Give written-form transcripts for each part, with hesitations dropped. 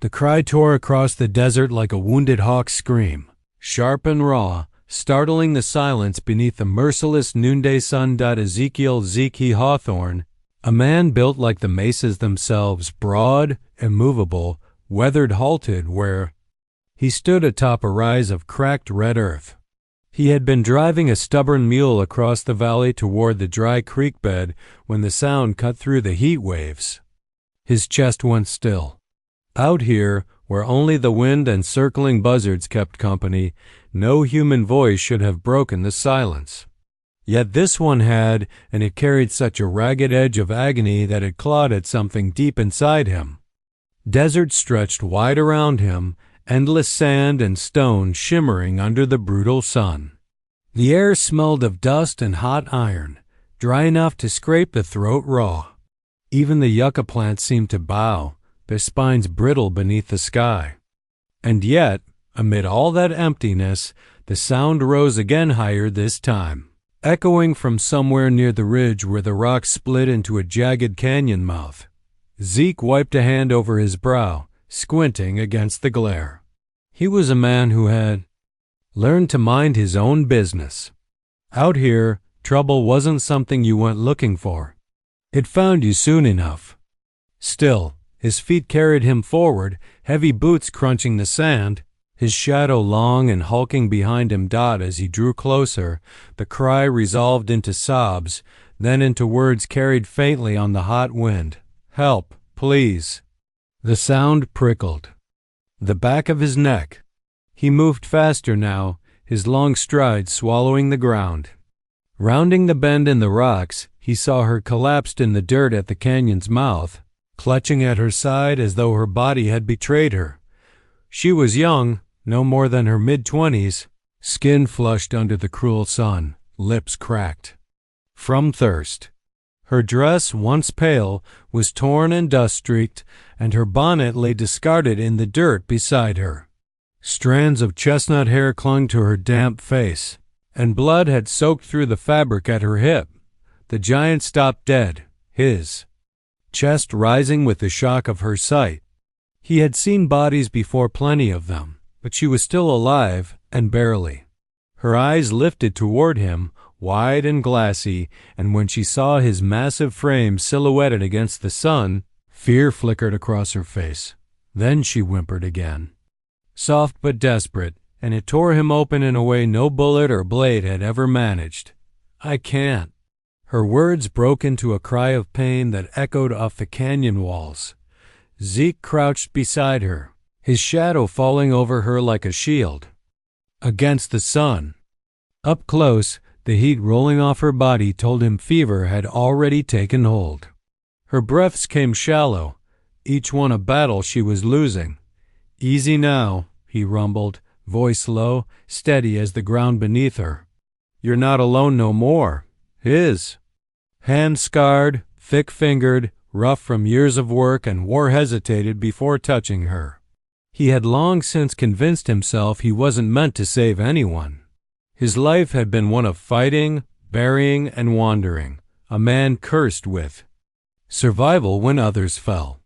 The cry tore across the desert like a wounded hawk's scream, sharp and raw, startling the silence beneath the merciless noonday sun. Ezekiel Zeke Hawthorne, a man built like the mesas themselves, broad, immovable, weathered, halted where he stood atop a rise of cracked red earth. He had been driving a stubborn mule across the valley toward the dry creek bed when the sound cut through the heat waves. His chest went still. Out here, where only the wind and circling buzzards kept company, no human voice should have broken the silence. Yet this one had, and it carried such a ragged edge of agony that it clawed at something deep inside him. Desert stretched wide around him, endless sand and stone shimmering under the brutal sun. The air smelled of dust and hot iron, dry enough to scrape the throat raw. Even the yucca plants seemed to bow, their spines brittle beneath the sky. And yet, amid all that emptiness, the sound rose again, higher this time, echoing from somewhere near the ridge where the rock split into a jagged canyon mouth. Zeke wiped a hand over his brow, squinting against the glare. He was a man who had learned to mind his own business. Out here, trouble wasn't something you went looking for. It found you soon enough. Still, his feet carried him forward, heavy boots crunching the sand, his shadow long and hulking behind him. As he drew closer, the cry resolved into sobs, then into words carried faintly on the hot wind. "Help, please." The sound prickled the back of his neck. He moved faster now, his long strides swallowing the ground. Rounding the bend in the rocks, he saw her collapsed in the dirt at the canyon's mouth, clutching at her side as though her body had betrayed her. She was young, no more than her mid-20s, skin flushed under the cruel sun, lips cracked from thirst. Her dress, once pale, was torn and dust-streaked, and her bonnet lay discarded in the dirt beside her. Strands of chestnut hair clung to her damp face, and blood had soaked through the fabric at her hip. The giant stopped dead, his chest rising with the shock of her sight. He had seen bodies before, plenty of them, but she was still alive, and barely. Her eyes lifted toward him, wide and glassy, and when she saw his massive frame silhouetted against the sun, fear flickered across her face. Then she whimpered again, soft but desperate, and it tore him open in a way no bullet or blade had ever managed. "I can't." Her words broke into a cry of pain that echoed off the canyon walls. Zeke crouched beside her, his shadow falling over her like a shield against the sun. Up close, the heat rolling off her body told him fever had already taken hold. Her breaths came shallow, each one a battle she was losing. "Easy now," he rumbled, voice low, steady as the ground beneath her. "You're not alone no more." His hand scarred, thick-fingered, rough from years of work and war, hesitated before touching her. He had long since convinced himself he wasn't meant to save anyone. His life had been one of fighting, burying, and wandering, a man cursed with survival when others fell.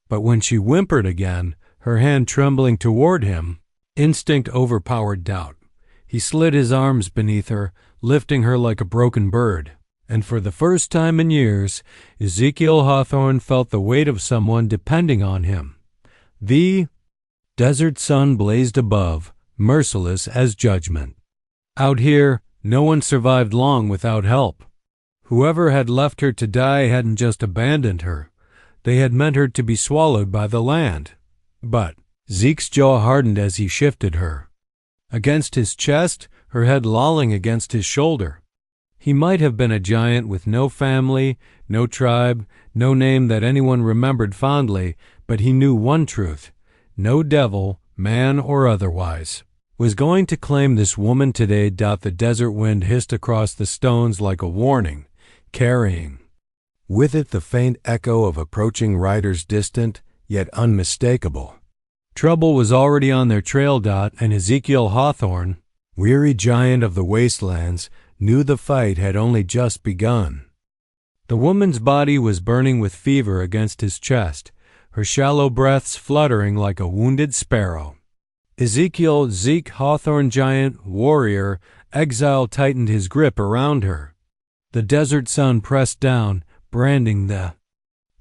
But when she whimpered again, her hand trembling toward him, instinct overpowered doubt. He slid his arms beneath her, lifting her like a broken bird. And for the first time in years, Ezekiel Hawthorne felt the weight of someone depending on him. The desert sun blazed above, merciless as judgment. Out here, no one survived long without help. Whoever had left her to die hadn't just abandoned her. They had meant her to be swallowed by the land. But Zeke's jaw hardened as he shifted her against his chest, her head lolling against his shoulder. He might have been a giant with no family, no tribe, no name that anyone remembered fondly, but he knew one truth: no devil, man or otherwise, was going to claim this woman today. The desert wind hissed across the stones like a warning, carrying with it the faint echo of approaching riders, distant yet unmistakable. Trouble was already on their trail. And Ezekiel Hawthorne, weary giant of the wastelands, knew the fight had only just begun. The woman's body was burning with fever against his chest, her shallow breaths fluttering like a wounded sparrow. Ezekiel Zeke Hawthorne, giant, warrior, exile, tightened his grip around her. The desert sun pressed down, branding the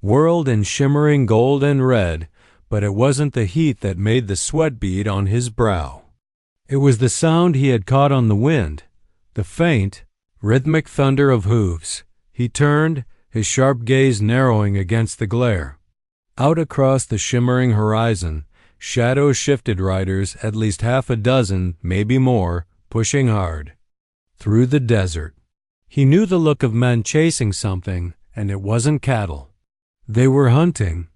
world in shimmering gold and red, but it wasn't the heat that made the sweat bead on his brow. It was the sound he had caught on the wind, the faint, rhythmic thunder of hooves. He turned, his sharp gaze narrowing against the glare. Out across the shimmering horizon, shadows shifted, riders, at least half a dozen, maybe more, pushing hard. Through the desert. He knew the look of men chasing something, and it wasn't cattle. They were hunting.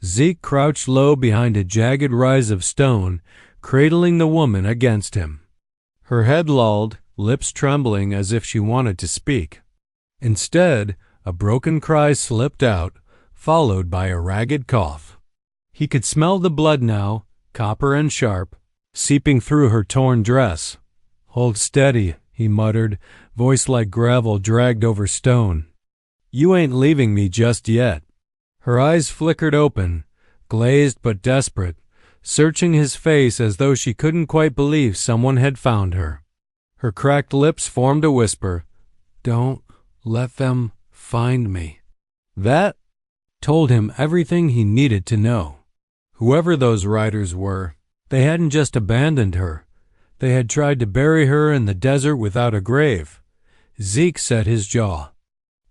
Zeke crouched low behind a jagged rise of stone, cradling the woman against him. Her head lolled, lips trembling as if she wanted to speak. Instead, a broken cry slipped out, followed by a ragged cough. He could smell the blood now, copper and sharp, seeping through her torn dress. "Hold steady," he muttered, voice like gravel dragged over stone. "You ain't leaving me just yet." Her eyes flickered open, glazed but desperate, searching his face as though she couldn't quite believe someone had found her. Her cracked lips formed a whisper. "Don't let them find me." That told him everything he needed to know. Whoever those riders were, they hadn't just abandoned her. They had tried to bury her in the desert without a grave. Zeke set his jaw.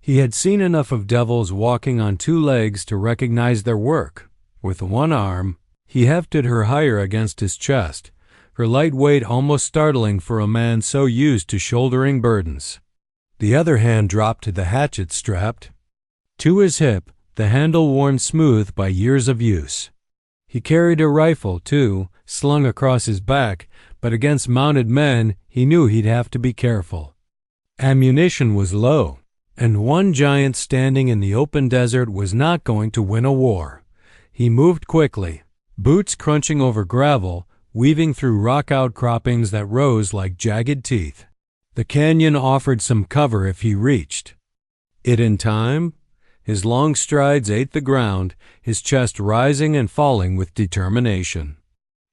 He had seen enough of devils walking on two legs to recognize their work. With one arm, he hefted her higher against his chest, her light weight almost startling for a man so used to shouldering burdens. The other hand dropped to the hatchet strapped to his hip, the handle worn smooth by years of use. He carried a rifle, too, slung across his back, but against mounted men he knew he'd have to be careful. Ammunition was low, and one giant standing in the open desert was not going to win a war. He moved quickly, boots crunching over gravel, weaving through rock outcroppings that rose like jagged teeth. The canyon offered some cover if he reached it in time. His long strides ate the ground, his chest rising and falling with determination.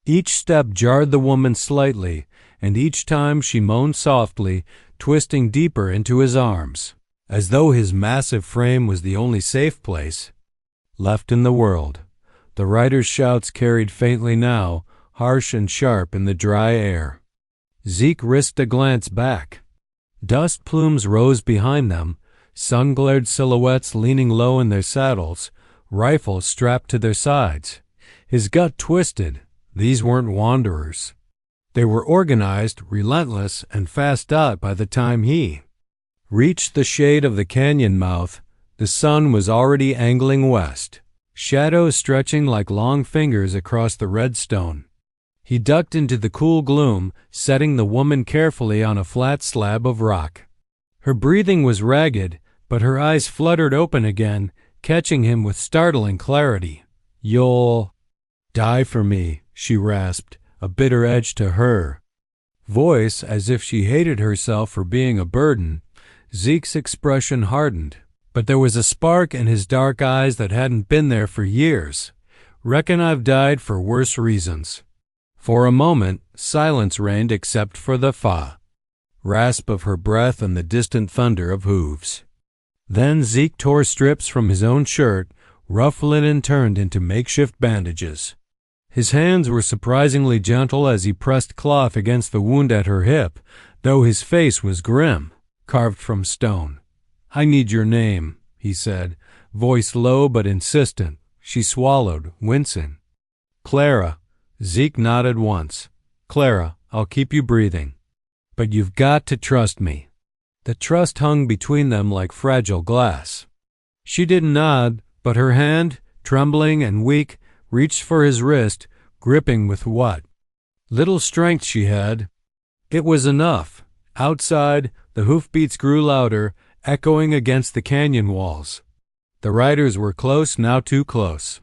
Each step jarred the woman slightly, and each time she moaned softly, twisting deeper into his arms, as though his massive frame was the only safe place left in the world. The rider's shouts carried faintly now, harsh and sharp in the dry air. Zeke risked a glance back. Dust plumes rose behind them, sun-glared silhouettes leaning low in their saddles, rifles strapped to their sides. His gut twisted. These weren't wanderers. They were organized, relentless, and fast out. By the time he reached the shade of the canyon mouth, the sun was already angling west, shadows stretching like long fingers across the red stone. He ducked into the cool gloom, setting the woman carefully on a flat slab of rock. Her breathing was ragged, but her eyes fluttered open again, catching him with startling clarity. "You'll die for me," she rasped, a bitter edge to her voice as if she hated herself for being a burden. Zeke's expression hardened, but there was a spark in his dark eyes that hadn't been there for years. "Reckon I've died for worse reasons." For a moment, silence reigned except for the rasp of her breath and the distant thunder of hooves. Then Zeke tore strips from his own shirt, rough linen turned into makeshift bandages. His hands were surprisingly gentle as he pressed cloth against the wound at her hip, though his face was grim, carved from stone. "I need your name," he said, voice low but insistent. She swallowed, wincing. "Clara." Zeke nodded once. "Clara, I'll keep you breathing. But you've got to trust me." The trust hung between them like fragile glass. She didn't nod, but her hand, trembling and weak, reached for his wrist, gripping with what little strength she had. It was enough. Outside, the hoofbeats grew louder, echoing against the canyon walls. The riders were close, now too close.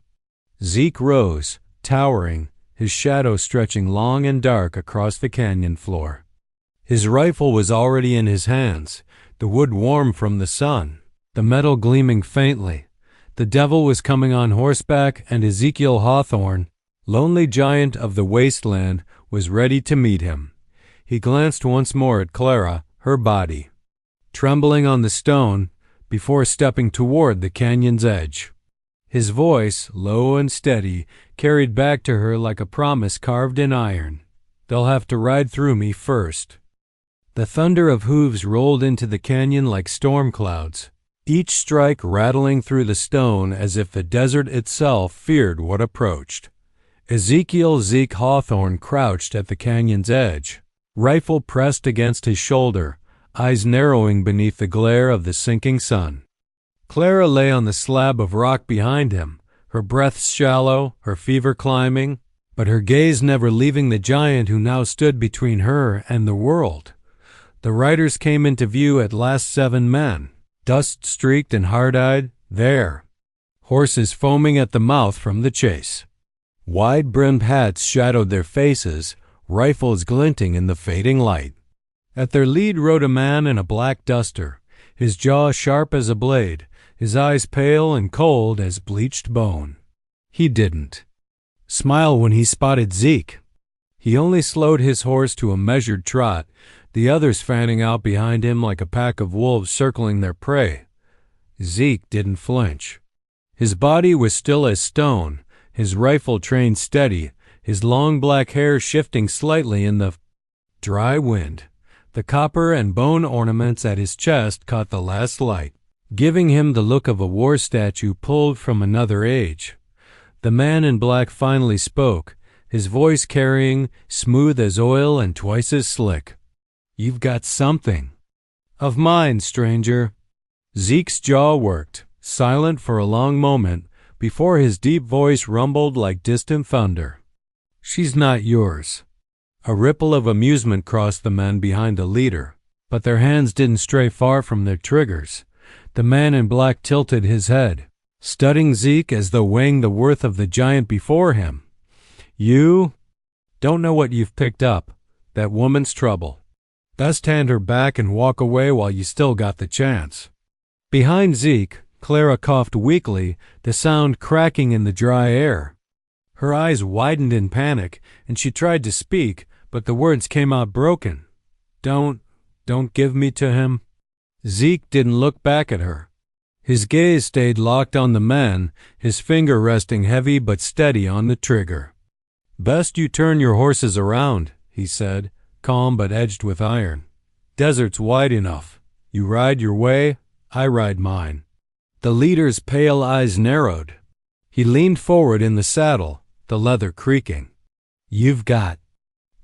Zeke rose, towering, his shadow stretching long and dark across the canyon floor. His rifle was already in his hands, the wood warm from the sun, the metal gleaming faintly. The devil was coming on horseback, and Ezekiel Hawthorne, lonely giant of the wasteland, was ready to meet him. He glanced once more at Clara, her body trembling on the stone, before stepping toward the canyon's edge. His voice, low and steady, carried back to her like a promise carved in iron. "They'll have to ride through me first." The thunder of hooves rolled into the canyon like storm clouds, each strike rattling through the stone as if the desert itself feared what approached. Ezekiel Zeke Hawthorne crouched at the canyon's edge, rifle pressed against his shoulder, eyes narrowing beneath the glare of the sinking sun. Clara lay on the slab of rock behind him, her breath shallow, her fever climbing, but her gaze never leaving the giant who now stood between her and the world. The riders came into view at last, 7 men, dust-streaked and hard-eyed, there. Horses foaming at the mouth from the chase. Wide-brimmed hats shadowed their faces, rifles glinting in the fading light. At their lead rode a man in a black duster, his jaw sharp as a blade, his eyes pale and cold as bleached bone. He didn't smile when he spotted Zeke. He only slowed his horse to a measured trot, the others fanning out behind him like a pack of wolves circling their prey. Zeke didn't flinch. His body was still as stone, his rifle trained steady, his long black hair shifting slightly in the dry wind. The copper and bone ornaments at his chest caught the last light, giving him the look of a war statue pulled from another age. The man in black finally spoke, his voice carrying, smooth as oil and twice as slick. "You've got something." "Of mine, stranger." Zeke's jaw worked, silent for a long moment, before his deep voice rumbled like distant thunder. "She's not yours." A ripple of amusement crossed the men behind the leader, but their hands didn't stray far from their triggers. The man in black tilted his head, studying Zeke as though weighing the worth of the giant before him. "You don't know what you've picked up. That woman's trouble. Best hand her back and walk away while you still got the chance." Behind Zeke, Clara coughed weakly, the sound cracking in the dry air. Her eyes widened in panic, and she tried to speak, but the words came out broken. Don't give me to him." Zeke didn't look back at her. His gaze stayed locked on the men, his finger resting heavy but steady on the trigger. "Best you turn your horses around," he said, calm but edged with iron. "Desert's wide enough. You ride your way, I ride mine." The leader's pale eyes narrowed. He leaned forward in the saddle, the leather creaking. "You've got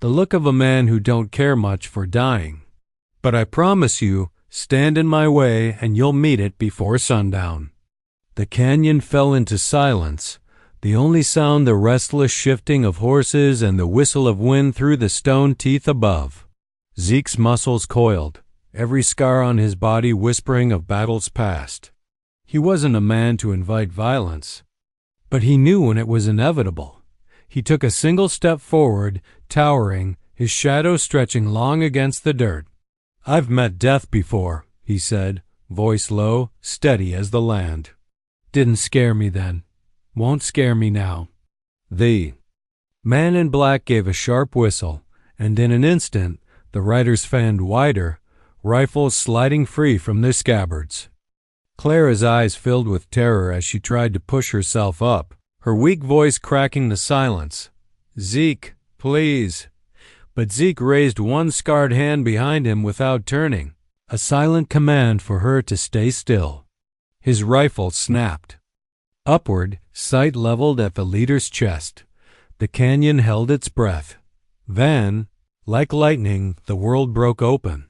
the look of a man who don't care much for dying. But I promise you, stand in my way and you'll meet it before sundown." The canyon fell into silence, the only sound the restless shifting of horses and the whistle of wind through the stone teeth above. Zeke's muscles coiled, every scar on his body whispering of battles past. He wasn't a man to invite violence, but he knew when it was inevitable. He took a single step forward, towering, his shadow stretching long against the dirt. "I've met death before," he said, voice low, steady as the land. "Didn't scare me then. Won't scare me now." The man in black gave a sharp whistle, and in an instant the riders fanned wider, rifles sliding free from their scabbards. Clara's eyes filled with terror as she tried to push herself up, her weak voice cracking the silence. "Zeke, please." But Zeke raised one scarred hand behind him without turning, a silent command for her to stay still. His rifle snapped. Upward, sight leveled at the leader's chest. The canyon held its breath. Then, like lightning, the world broke open.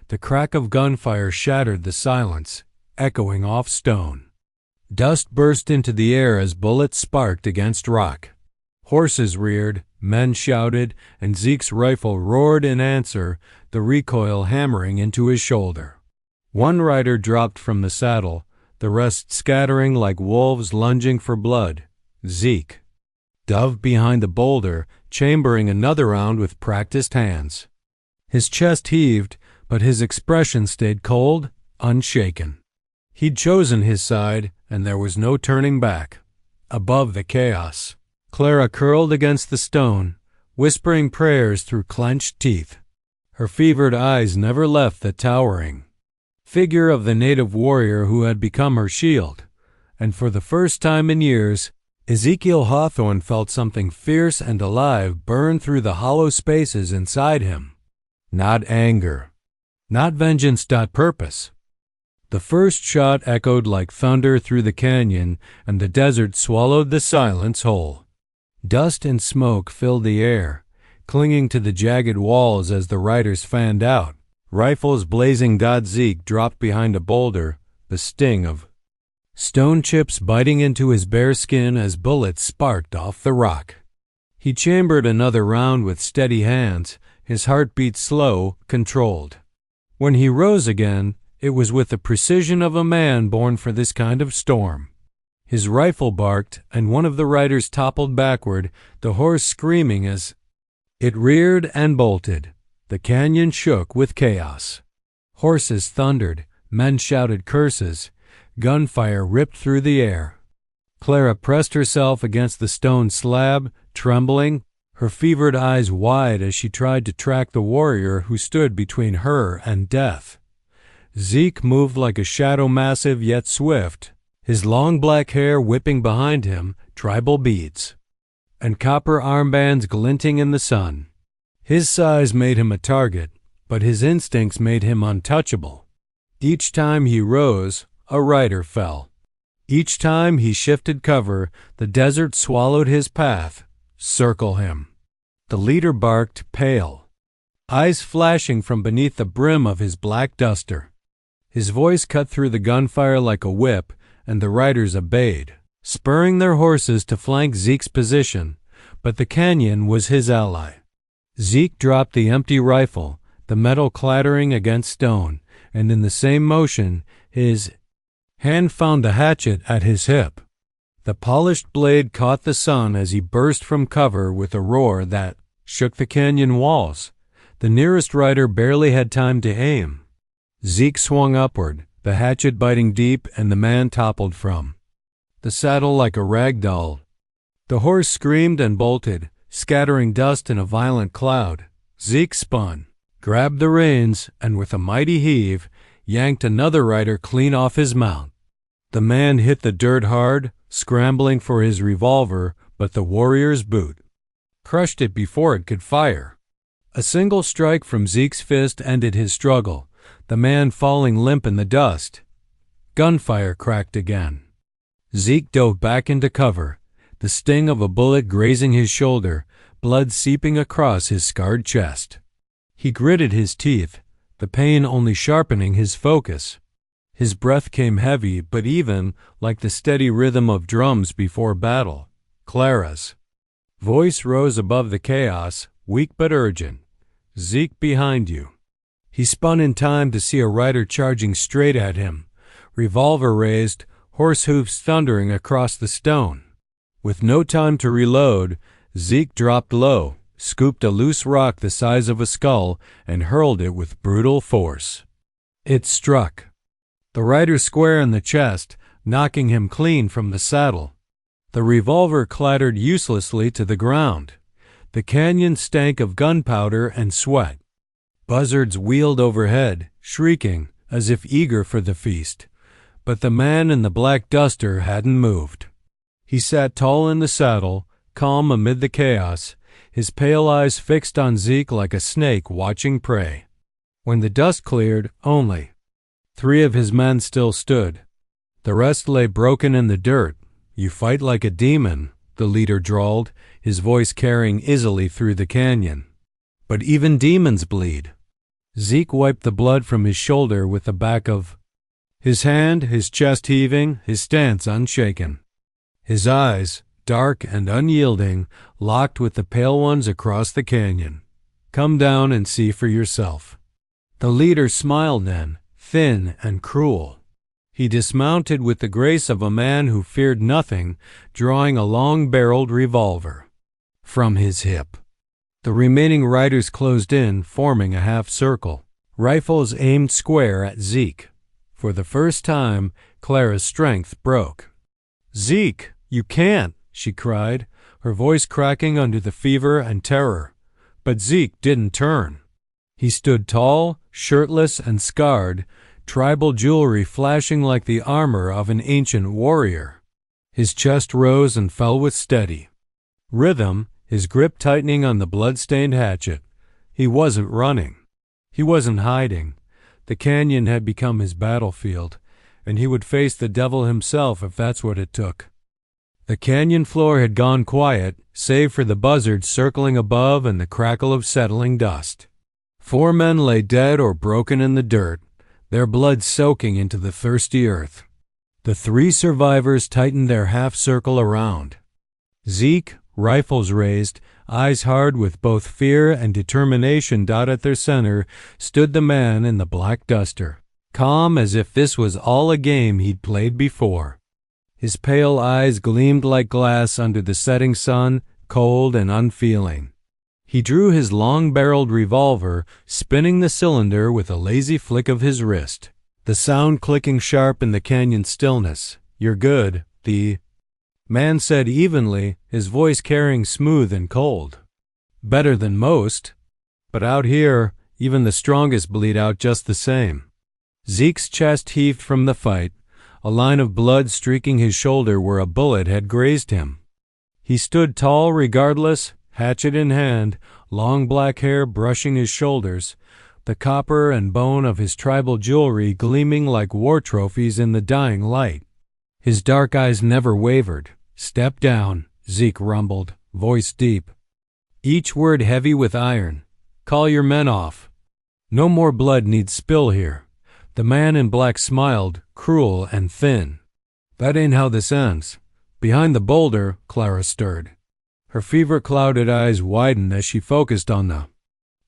The crack of gunfire shattered the silence, echoing off stone. Dust burst into the air as bullets sparked against rock. Horses reared, men shouted, and Zeke's rifle roared in answer, the recoil hammering into his shoulder. One rider dropped from the saddle, the rest scattering like wolves lunging for blood. Zeke dove behind the boulder, chambering another round with practiced hands. His chest heaved, but his expression stayed cold, unshaken. He'd chosen his side, and there was no turning back. Above the chaos, Clara curled against the stone, whispering prayers through clenched teeth. Her fevered eyes never left the towering figure of the native warrior who had become her shield, and for the first time in years, Ezekiel Hawthorne felt something fierce and alive burn through the hollow spaces inside him. Not anger, not vengeance, purpose. The first shot echoed like thunder through the canyon, and the desert swallowed the silence whole. Dust and smoke filled the air, clinging to the jagged walls as the riders fanned out. Rifles blazing. Zeke dropped behind a boulder, the sting of stone chips biting into his bare skin as bullets sparked off the rock. He chambered another round with steady hands, his heartbeat slow, controlled. When he rose again, it was with the precision of a man born for this kind of storm. His rifle barked, and one of the riders toppled backward, the horse screaming as it reared and bolted. The canyon shook with chaos. Horses thundered, men shouted curses, gunfire ripped through the air. Clara pressed herself against the stone slab, trembling, her fevered eyes wide as she tried to track the warrior who stood between her and death. Zeke moved like a shadow, massive yet swift, his long black hair whipping behind him, tribal beads and copper armbands glinting in the sun. His size made him a target, but his instincts made him untouchable. Each time he rose, a rider fell. Each time he shifted cover, the desert swallowed his path. Circle him. The leader barked, pale, eyes flashing from beneath the brim of his black duster. His voice cut through the gunfire like a whip, and the riders obeyed, spurring their horses to flank Zeke's position, but the canyon was his ally. Zeke dropped the empty rifle, the metal clattering against stone, and in the same motion, his hand found the hatchet at his hip. The polished blade caught the sun as he burst from cover with a roar that shook the canyon walls. The nearest rider barely had time to aim. Zeke swung upward, the hatchet biting deep, and the man toppled from the saddle like a rag doll. The horse screamed and bolted, scattering dust in a violent cloud. Zeke spun, grabbed the reins, and with a mighty heave, yanked another rider clean off his mount. The man hit the dirt hard, scrambling for his revolver, but the warrior's boot crushed it before it could fire. A single strike from Zeke's fist ended his struggle, the man falling limp in the dust. Gunfire cracked again. Zeke dove back into cover, the sting of a bullet grazing his shoulder, blood seeping across his scarred chest. He gritted his teeth, the pain only sharpening his focus. His breath came heavy but even, like the steady rhythm of drums before battle. Clara's voice rose above the chaos, weak but urgent. Zeke, behind you. He spun in time to see a rider charging straight at him, revolver raised, horse hoofs thundering across the stone. With no time to reload, Zeke dropped low, scooped a loose rock the size of a skull, and hurled it with brutal force. It struck the rider square in the chest, knocking him clean from the saddle. The revolver clattered uselessly to the ground. The canyon stank of gunpowder and sweat. Buzzards wheeled overhead, shrieking, as if eager for the feast. But the man in the black duster hadn't moved. He sat tall in the saddle, calm amid the chaos, his pale eyes fixed on Zeke like a snake watching prey. When the dust cleared, only 3 of his men still stood. The rest lay broken in the dirt. You fight like a demon, the leader drawled, his voice carrying easily through the canyon. But even demons bleed. Zeke wiped the blood from his shoulder with the back of his hand, his chest heaving, his stance unshaken. His eyes, dark and unyielding, locked with the pale ones across the canyon. Come down and see for yourself. The leader smiled then, thin and cruel. He dismounted with the grace of a man who feared nothing, drawing a long-barreled revolver from his hip. The remaining riders closed in, forming a half circle, rifles aimed square at Zeke. For the first time, Clara's strength broke. "Zeke, you can't!" she cried, her voice cracking under the fever and terror. But Zeke didn't turn. He stood tall, shirtless, and scarred, tribal jewelry flashing like the armor of an ancient warrior. His chest rose and fell with steady rhythm, his grip tightening on the blood-stained hatchet. He wasn't running. He wasn't hiding. The canyon had become his battlefield, and he would face the devil himself if that's what it took. The canyon floor had gone quiet, save for the buzzards circling above and the crackle of settling dust. 4 men lay dead or broken in the dirt, their blood soaking into the thirsty earth. The 3 survivors tightened their half-circle around. Zeke, rifles raised, eyes hard with both fear and determination at their center, stood the man in the black duster, calm as if this was all a game he'd played before. His pale eyes gleamed like glass under the setting sun, cold and unfeeling. He drew his long-barreled revolver, spinning the cylinder with a lazy flick of his wrist, the sound clicking sharp in the canyon stillness. "You're good," the man said evenly, his voice carrying smooth and cold. "Better than most. But out here, even the strongest bleed out just the same." Zeke's chest heaved from the fight, a line of blood streaking his shoulder where a bullet had grazed him. He stood tall regardless, hatchet in hand, long black hair brushing his shoulders, the copper and bone of his tribal jewelry gleaming like war trophies in the dying light. His dark eyes never wavered. "Step down," Zeke rumbled, voice deep, each word heavy with iron. "Call your men off. No more blood needs spill here." The man in black smiled, cruel and thin. "That ain't how this ends." Behind the boulder, Clara stirred. Her fever-clouded eyes widened as she focused on the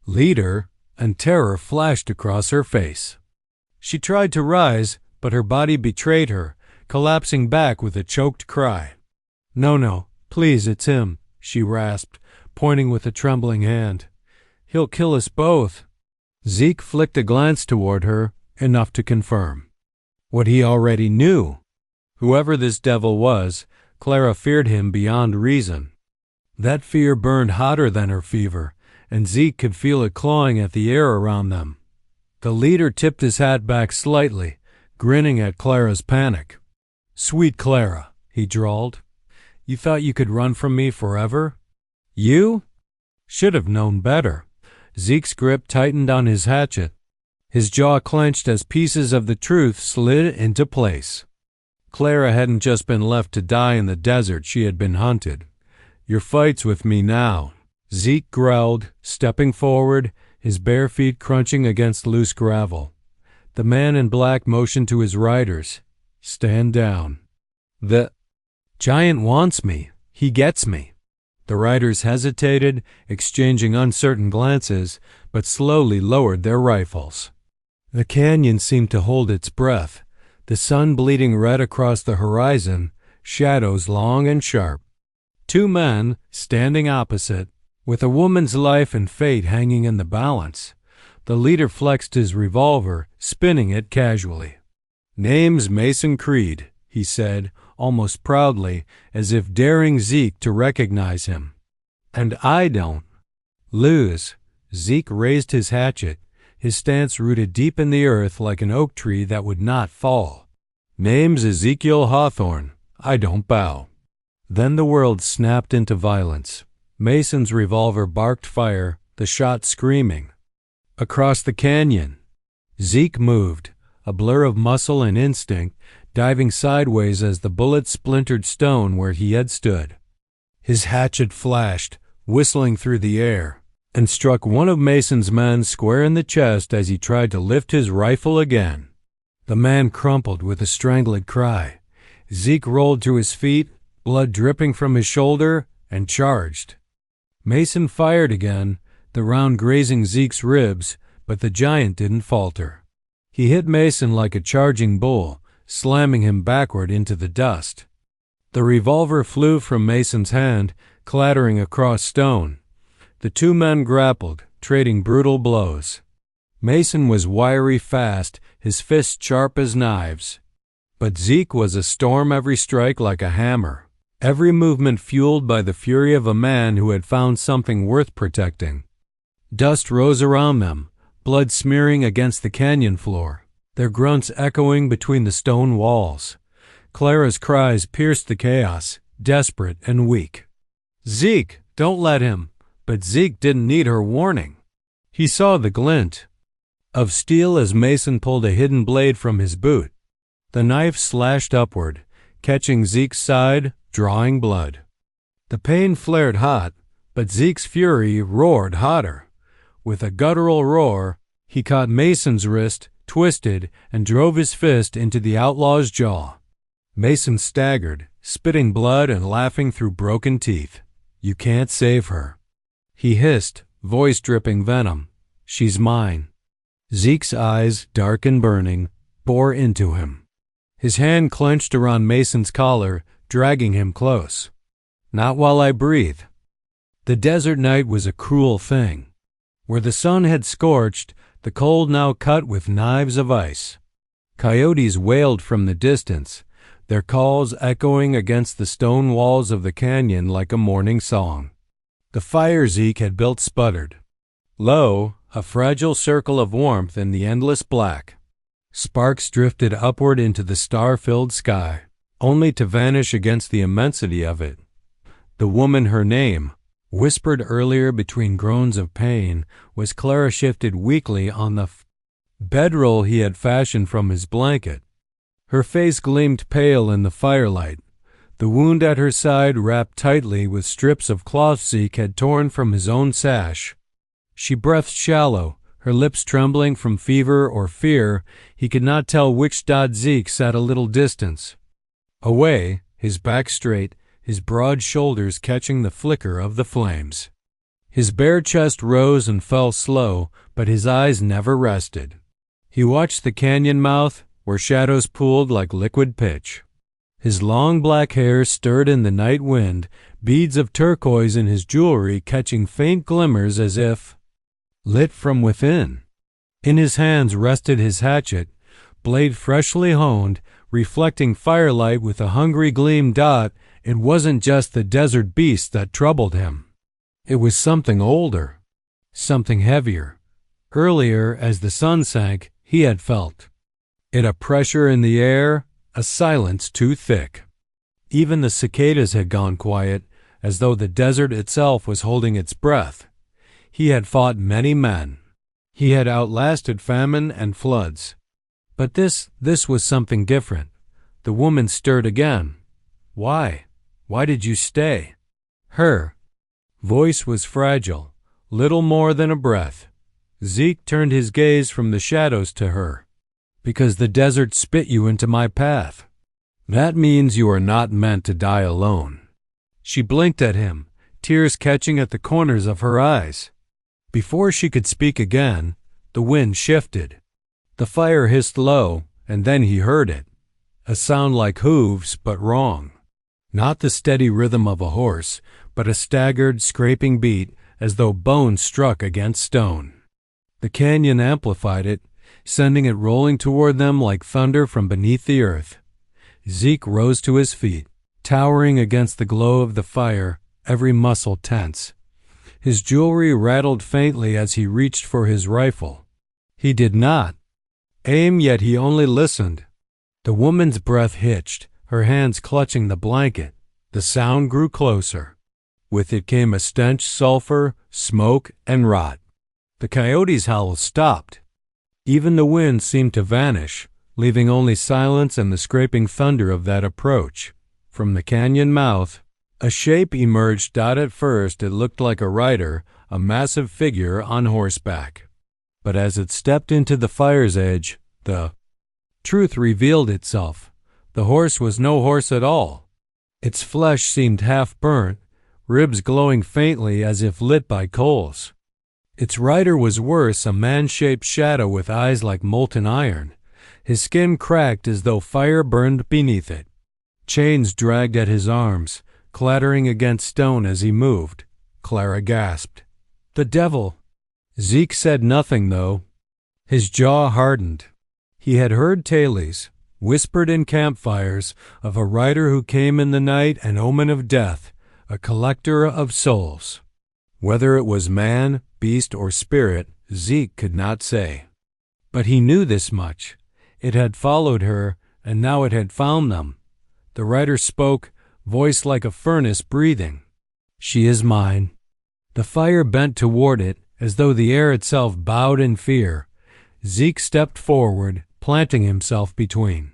leader, and terror flashed across her face. She tried to rise, but her body betrayed her, collapsing back with a choked cry. No, please, it's him," she rasped, pointing with a trembling hand. "He'll kill us both." Zeke flicked a glance toward her, enough to confirm what he already knew. Whoever this devil was, Clara feared him beyond reason. That fear burned hotter than her fever, and Zeke could feel it clawing at the air around them. The leader tipped his hat back slightly, grinning at Clara's panic. "Sweet Clara," he drawled. "You thought you could run from me forever? You? Should have known better." Zeke's grip tightened on his hatchet. His jaw clenched as pieces of the truth slid into place. Clara hadn't just been left to die in the desert, she had been hunted. "Your fight's with me now," Zeke growled, stepping forward, his bare feet crunching against loose gravel. The man in black motioned to his riders. "Stand down." "The giant wants me. He gets me." The riders hesitated, exchanging uncertain glances, but slowly lowered their rifles. The canyon seemed to hold its breath, the sun bleeding red across the horizon, shadows long and sharp. 2 men, standing opposite, with a woman's life and fate hanging in the balance. The leader flexed his revolver, spinning it casually. "Name's Mason Creed," he said, almost proudly, as if daring Zeke to recognize him. "And I don't lose." Zeke raised his hatchet, his stance rooted deep in the earth like an oak tree that would not fall. "Name's Ezekiel Hawthorne. I don't bow." Then the world snapped into violence. Mason's revolver barked fire, the shot screaming. Across the canyon, Zeke moved, a blur of muscle and instinct, diving sideways as the bullet splintered stone where he had stood. His hatchet flashed, whistling through the air, and struck one of Mason's men square in the chest as he tried to lift his rifle again. The man crumpled with a strangled cry. Zeke rolled to his feet, blood dripping from his shoulder, and charged. Mason fired again, the round grazing Zeke's ribs, but the giant didn't falter. He hit Mason like a charging bull, slamming him backward into the dust. The revolver flew from Mason's hand, clattering across stone. The 2 men grappled, trading brutal blows. Mason was wiry fast, his fists sharp as knives. But Zeke was a storm, every strike like a hammer, every movement fueled by the fury of a man who had found something worth protecting. Dust rose around them, blood smearing against the canyon floor, their grunts echoing between the stone walls. Clara's cries pierced the chaos, desperate and weak. "Zeke, don't let him!" But Zeke didn't need her warning. He saw the glint of steel as Mason pulled a hidden blade from his boot. The knife slashed upward, catching Zeke's side, drawing blood. The pain flared hot, but Zeke's fury roared hotter. With a guttural roar, he caught Mason's wrist, twisted, and drove his fist into the outlaw's jaw. Mason staggered, spitting blood and laughing through broken teeth. "You can't save her," he hissed, voice dripping venom. "She's mine." Zeke's eyes, dark and burning, bore into him. His hand clenched around Mason's collar, dragging him close. "Not while I breathe." The desert night was a cruel thing. Where the sun had scorched, the cold now cut with knives of ice. Coyotes wailed from the distance, their calls echoing against the stone walls of the canyon like a morning song. The fire Zeke had built sputtered. Low, a fragile circle of warmth in the endless black. Sparks drifted upward into the star-filled sky, only to vanish against the immensity of it. The woman, her name, whispered earlier between groans of pain, was Clara, shifted weakly on the bedroll he had fashioned from his blanket. Her face gleamed pale in the firelight, the wound at her side wrapped tightly with strips of cloth Zeke had torn from his own sash. She breathed shallow, her lips trembling from fever or fear. He could not tell which. Zeke sat a little distance away, his back straight, his broad shoulders catching the flicker of the flames. His bare chest rose and fell slow, but his eyes never rested. He watched the canyon mouth, where shadows pooled like liquid pitch. His long black hair stirred in the night wind, beads of turquoise in his jewelry catching faint glimmers as if lit from within. In his hands rested his hatchet, blade freshly honed, reflecting firelight with a hungry gleam. It wasn't just the desert beast that troubled him. It was something older, something heavier. Earlier, as the sun sank, he had felt it, a pressure in the air, a silence too thick. Even the cicadas had gone quiet, as though the desert itself was holding its breath. He had fought many men. He had outlasted famine and floods. But this was something different. The woman stirred again. "Why? Why did you stay?" Her voice was fragile, little more than a breath. Zeke turned his gaze from the shadows to her. "Because the desert spit you into my path. That means you are not meant to die alone." She blinked at him, tears catching at the corners of her eyes. Before she could speak again, the wind shifted. The fire hissed low, and then he heard it. A sound like hooves, but wrong. Not the steady rhythm of a horse, but a staggered, scraping beat, as though bone struck against stone. The canyon amplified it, sending it rolling toward them like thunder from beneath the earth. Zeke rose to his feet, towering against the glow of the fire, every muscle tense. His jewelry rattled faintly as he reached for his rifle. He did not aim, yet he only listened. The woman's breath hitched, her hands clutching the blanket. The sound grew closer. With it came a stench, sulfur, smoke, and rot. The coyote's howl stopped. Even the wind seemed to vanish, leaving only silence and the scraping thunder of that approach. From the canyon mouth, a shape emerged. At first it looked like a rider, a massive figure on horseback. But as it stepped into the fire's edge, the truth revealed itself. The horse was no horse at all. Its flesh seemed half burnt, ribs glowing faintly as if lit by coals. Its rider was worse, a man-shaped shadow with eyes like molten iron. His skin cracked as though fire burned beneath it. Chains dragged at his arms, clattering against stone as he moved. Clara gasped. "The devil!" Zeke said nothing, though. His jaw hardened. He had heard tales, whispered in campfires, of a rider who came in the night, an omen of death, a collector of souls. Whether it was man, beast, or spirit, Zeke could not say. But he knew this much. It had followed her, and now it had found them. The rider spoke, voice like a furnace breathing. "She is mine." The fire bent toward it, as though the air itself bowed in fear. Zeke stepped forward, planting himself between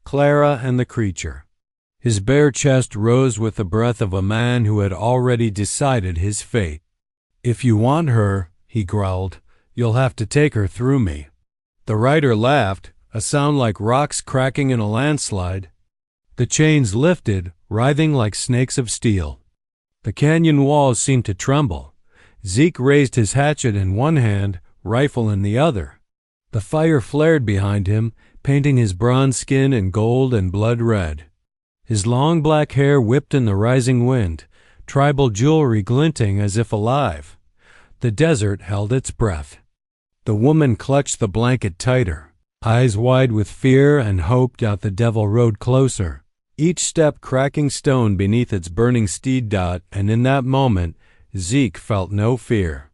Clara and the creature. His bare chest rose with the breath of a man who had already decided his fate. "If you want her," he growled, "you'll have to take her through me." The rider laughed, a sound like rocks cracking in a landslide. The chains lifted, writhing like snakes of steel. The canyon walls seemed to tremble. Zeke raised his hatchet in one hand, rifle in the other. The fire flared behind him, painting his bronze skin in gold and blood red. His long black hair whipped in the rising wind, tribal jewelry glinting as if alive. The desert held its breath. The woman clutched the blanket tighter. Eyes wide with fear and hope, out the devil rode closer, each step cracking stone beneath its burning steed. And in that moment, Zeke felt no fear.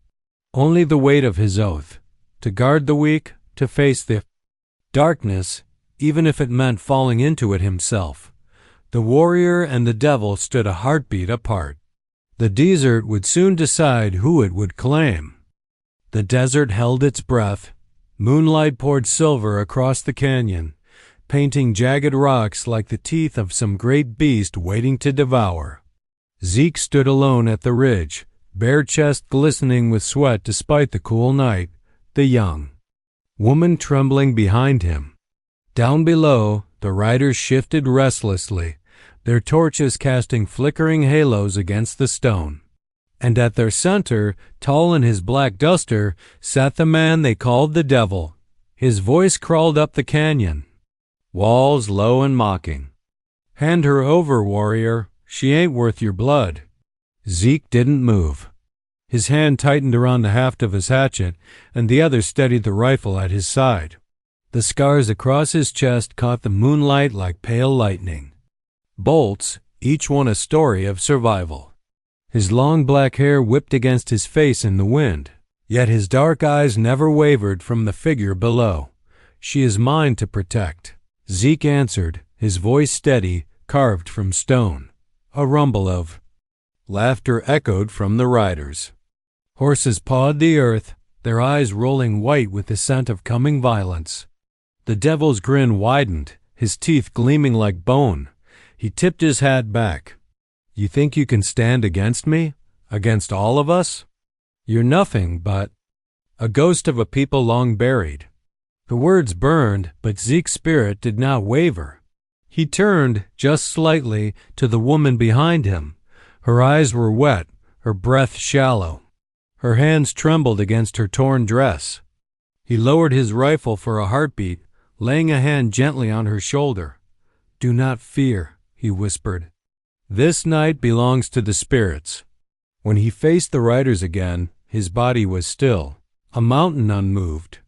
Only the weight of his oath, to guard the weak, to face the darkness, even if it meant falling into it himself. The warrior and the devil stood a heartbeat apart. The desert would soon decide who it would claim. The desert held its breath. Moonlight poured silver across the canyon, painting jagged rocks like the teeth of some great beast waiting to devour. Zeke stood alone at the ridge, bare chest glistening with sweat despite the cool night, the young woman trembling behind him. Down below, the riders shifted restlessly, their torches casting flickering halos against the stone. And at their center, tall in his black duster, sat the man they called the devil. His voice crawled up the canyon, walls low and mocking. "Hand her over, warrior. She ain't worth your blood." Zeke didn't move. His hand tightened around the haft of his hatchet, and the other steadied the rifle at his side. The scars across his chest caught the moonlight like pale lightning. Bolts, each one a story of survival. His long black hair whipped against his face in the wind, yet his dark eyes never wavered from the figure below. "She is mine to protect," Zeke answered, his voice steady, carved from stone. A rumble of laughter echoed from the riders. Horses pawed the earth, their eyes rolling white with the scent of coming violence. The devil's grin widened, his teeth gleaming like bone. He tipped his hat back. "You think you can stand against me? Against all of us? You're nothing but a ghost of a people long buried." The words burned, but Zeke's spirit did not waver. He turned, just slightly, to the woman behind him. Her eyes were wet, her breath shallow. Her hands trembled against her torn dress. He lowered his rifle for a heartbeat, laying a hand gently on her shoulder. "Do not fear," he whispered. "This night belongs to the spirits." When he faced the riders again, his body was still, a mountain unmoved.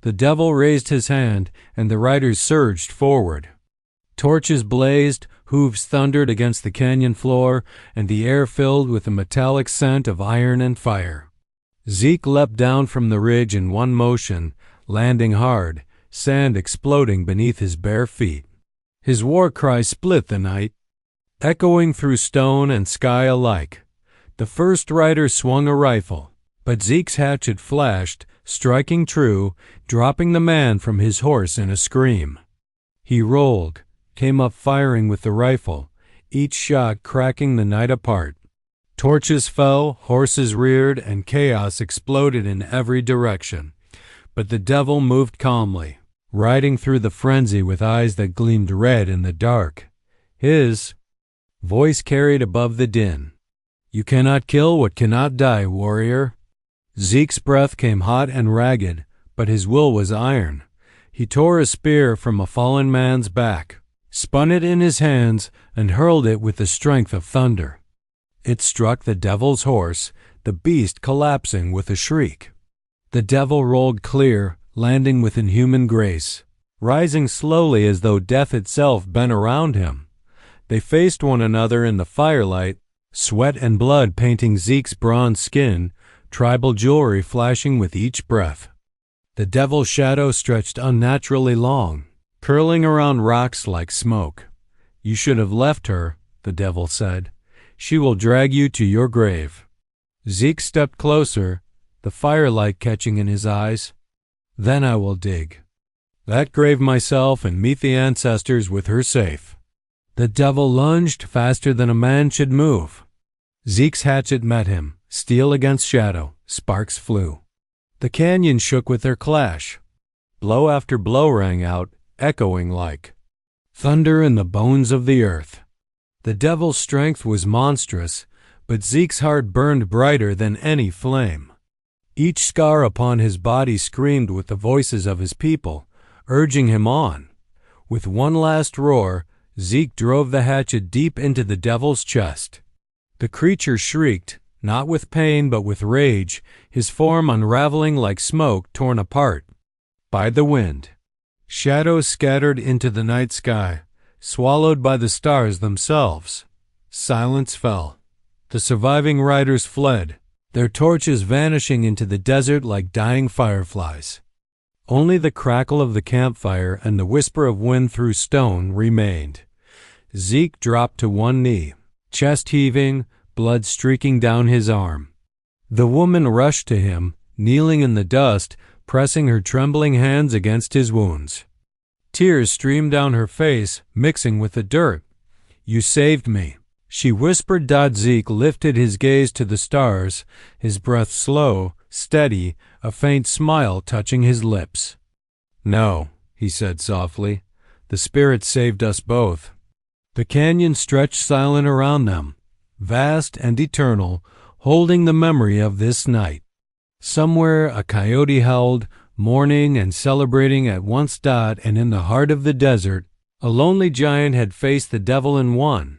The devil raised his hand, and the riders surged forward. Torches blazed, hooves thundered against the canyon floor, and the air filled with a metallic scent of iron and fire. Zeke leapt down from the ridge in one motion, landing hard, sand exploding beneath his bare feet. His war cry split the night, echoing through stone and sky alike. The first rider swung a rifle, but Zeke's hatchet flashed, striking true, dropping the man from his horse in a scream. He rolled, came up firing with the rifle, each shot cracking the night apart. Torches fell, horses reared, and chaos exploded in every direction. But the devil moved calmly, riding through the frenzy with eyes that gleamed red in the dark. His voice carried above the din. "You cannot kill what cannot die, warrior." Zeke's breath came hot and ragged, but his will was iron. He tore a spear from a fallen man's back, spun it in his hands, and hurled it with the strength of thunder. It struck the devil's horse, the beast collapsing with a shriek. The devil rolled clear, landing with inhuman grace, rising slowly as though death itself bent around him. They faced one another in the firelight, sweat and blood painting Zeke's bronze skin, tribal jewelry flashing with each breath. The devil's shadow stretched unnaturally long, curling around rocks like smoke. "You should have left her," the devil said. "She will drag you to your grave." Zeke stepped closer, the firelight catching in his eyes. "Then I will dig that grave myself and meet the ancestors with her safe." The devil lunged faster than a man should move. Zeke's hatchet met him, steel against shadow. Sparks flew. The canyon shook with their clash. Blow after blow rang out, echoing like thunder in the bones of the earth. The devil's strength was monstrous, but Zeke's heart burned brighter than any flame. Each scar upon his body screamed with the voices of his people, urging him on. With one last roar, Zeke drove the hatchet deep into the devil's chest. The creature shrieked, not with pain but with rage, his form unraveling like smoke torn apart by the wind. Shadows scattered into the night sky, swallowed by the stars themselves. Silence fell. The surviving riders fled, their torches vanishing into the desert like dying fireflies. Only the crackle of the campfire and the whisper of wind through stone remained. Zeke dropped to one knee, chest heaving, blood streaking down his arm. The woman rushed to him, kneeling in the dust, pressing her trembling hands against his wounds. Tears streamed down her face, mixing with the dirt. "You saved me," she whispered. Zeke lifted his gaze to the stars, his breath slow, steady, a faint smile touching his lips. "No," he said softly, "the spirit saved us both." The canyon stretched silent around them, vast and eternal, holding the memory of this night. Somewhere a coyote howled, mourning and celebrating at once. And in the heart of the desert, a lonely giant had faced the devil and won.